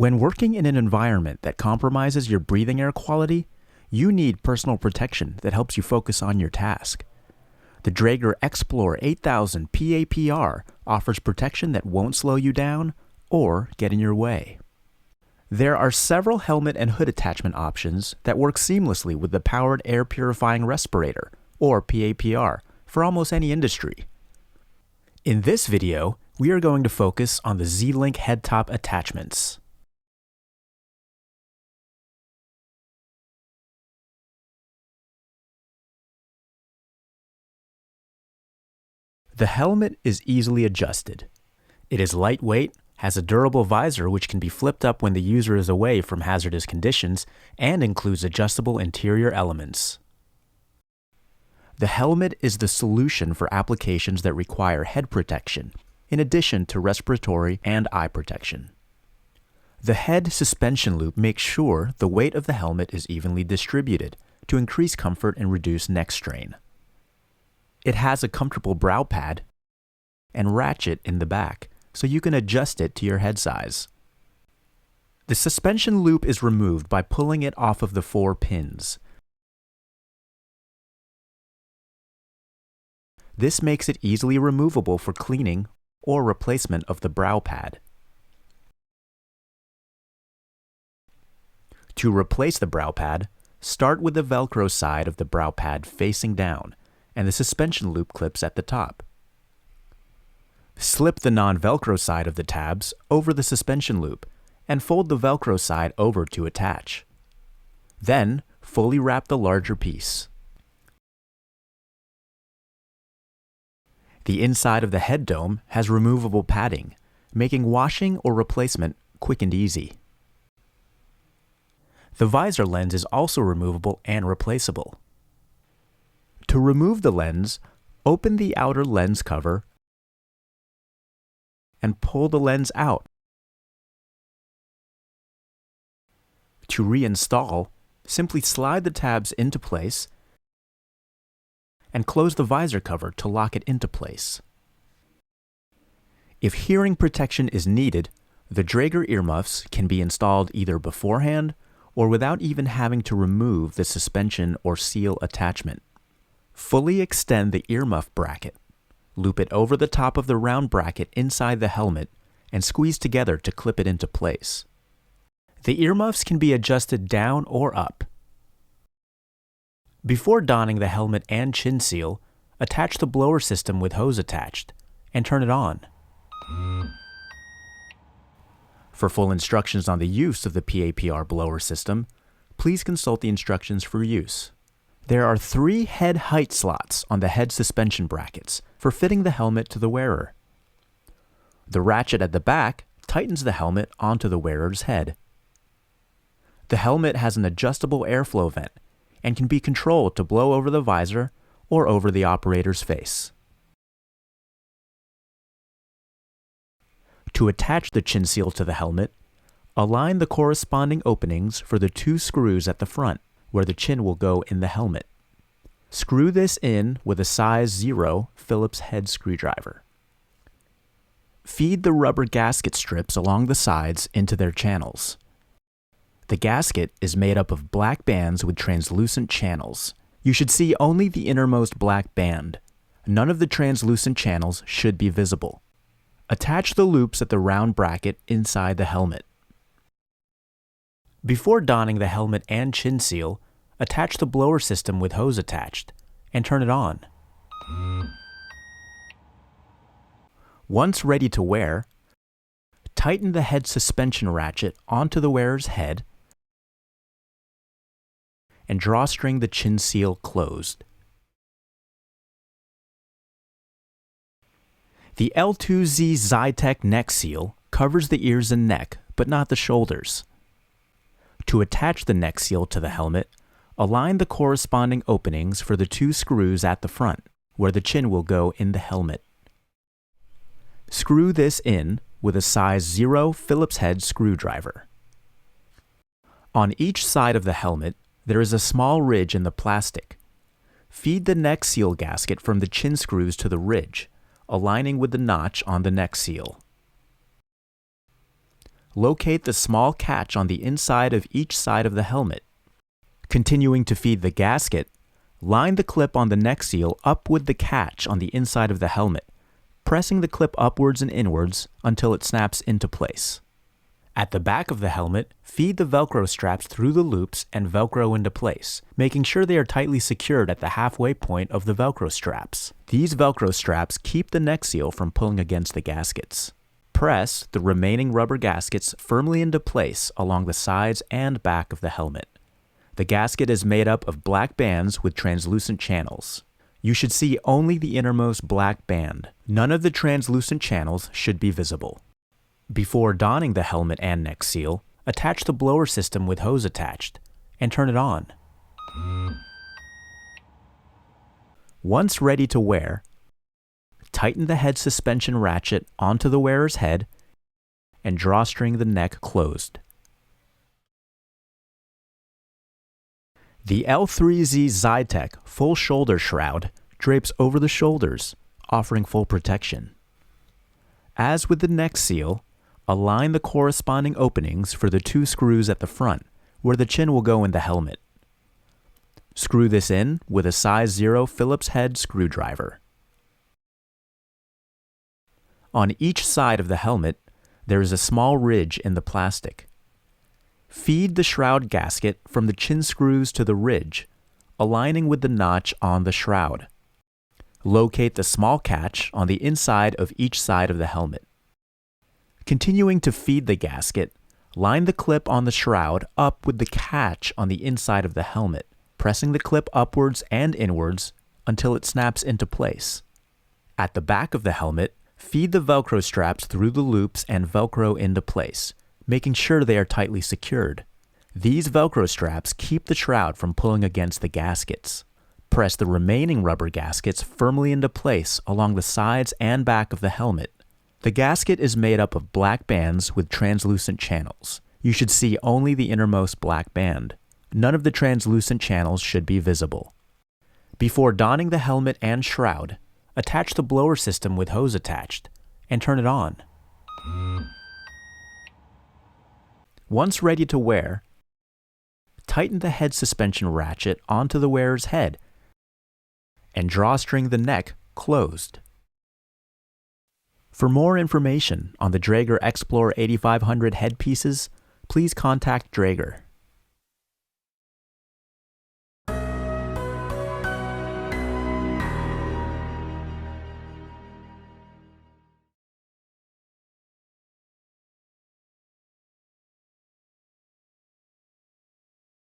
When working in an environment that compromises your breathing air quality, you need personal protection that helps you focus on your task. The Draeger Explore 8000 PAPR offers protection that won't slow you down or get in your way. There are several helmet and hood attachment options that work seamlessly with the Powered Air Purifying Respirator, or PAPR, for almost any industry. In this video, we are going to focus on the Z-Link head top attachments. The helmet is easily adjusted. It is lightweight, has a durable visor which can be flipped up when the user is away from hazardous conditions, and includes adjustable interior elements. The helmet is the solution for applications that require head protection, in addition to respiratory and eye protection. The head suspension loop makes sure the weight of the helmet is evenly distributed to increase comfort and reduce neck strain. It has a comfortable brow pad and ratchet in the back, so you can adjust it to your head size. The suspension loop is removed by pulling it off of the 4 pins. This makes it easily removable for cleaning or replacement of the brow pad. To replace the brow pad, start with the Velcro side of the brow pad facing down and the suspension loop clips at the top. Slip the non-Velcro side of the tabs over the suspension loop and fold the Velcro side over to attach. Then, fully wrap the larger piece. The inside of the head dome has removable padding, making washing or replacement quick and easy. The visor lens is also removable and replaceable. To remove the lens, open the outer lens cover and pull the lens out. To reinstall, simply slide the tabs into place and close the visor cover to lock it into place. If hearing protection is needed, the Draeger earmuffs can be installed either beforehand or without even having to remove the suspension or seal attachment. Fully extend the earmuff bracket, loop it over the top of the round bracket inside the helmet, and squeeze together to clip it into place. The earmuffs can be adjusted down or up. Before donning the helmet and chin seal, attach the blower system with hose attached, and turn it on. For full instructions on the use of the PAPR blower system, please consult the instructions for use. There are 3 head height slots on the head suspension brackets for fitting the helmet to the wearer. The ratchet at the back tightens the helmet onto the wearer's head. The helmet has an adjustable airflow vent and can be controlled to blow over the visor or over the operator's face. To attach the chin seal to the helmet, align the corresponding openings for the 2 screws at the front, where the chin will go in the helmet. Screw this in with a size 0 Phillips head screwdriver. Feed the rubber gasket strips along the sides into their channels. The gasket is made up of black bands with translucent channels. You should see only the innermost black band. None of the translucent channels should be visible. Attach the loops at the round bracket inside the helmet. Before donning the helmet and chin seal, attach the blower system with hose attached, and turn it on. Once ready to wear, tighten the head suspension ratchet onto the wearer's head and drawstring the chin seal closed. The L2Z Zytec neck seal covers the ears and neck, but not the shoulders. To attach the neck seal to the helmet, align the corresponding openings for the 2 screws at the front, where the chin will go in the helmet. Screw this in with a size 0 Phillips head screwdriver. On each side of the helmet, there is a small ridge in the plastic. Feed the neck seal gasket from the chin screws to the ridge, aligning with the notch on the neck seal. locate the small catch on the inside of each side of the helmet. Continuing to feed the gasket, line the clip on the neck seal up with the catch on the inside of the helmet, pressing the clip upwards and inwards until it snaps into place. At the back of the helmet, feed the Velcro straps through the loops and Velcro into place, making sure they are tightly secured at the halfway point of the Velcro straps. These Velcro straps keep the neck seal from pulling against the gaskets. Press the remaining rubber gaskets firmly into place along the sides and back of the helmet. The gasket is made up of black bands with translucent channels. You should see only the innermost black band. None of the translucent channels should be visible. Before donning the helmet and neck seal, attach the blower system with hose attached and turn it on. Once ready to wear, tighten the head suspension ratchet onto the wearer's head and drawstring the neck closed. The L3Z Zytec full shoulder shroud drapes over the shoulders, offering full protection. As with the neck seal, align the corresponding openings for the 2 screws at the front, where the chin will go in the helmet. Screw this in with a size 0 Phillips head screwdriver. On each side of the helmet, there is a small ridge in the plastic. Feed the shroud gasket from the chin screws to the ridge, aligning with the notch on the shroud. Locate the small catch on the inside of each side of the helmet. Continuing to feed the gasket, line the clip on the shroud up with the catch on the inside of the helmet, pressing the clip upwards and inwards until it snaps into place. At the back of the helmet, feed the Velcro straps through the loops and Velcro into place, making sure they are tightly secured. These Velcro straps keep the shroud from pulling against the gaskets. Press the remaining rubber gaskets firmly into place along the sides and back of the helmet. The gasket is made up of black bands with translucent channels. You should see only the innermost black band. None of the translucent channels should be visible. Before donning the helmet and shroud, attach the blower system with hose attached and turn it on. Once ready to wear, tighten the head suspension ratchet onto the wearer's head and drawstring the neck closed. For more information on the Draeger Explorer 8500 headpieces, please contact Draeger.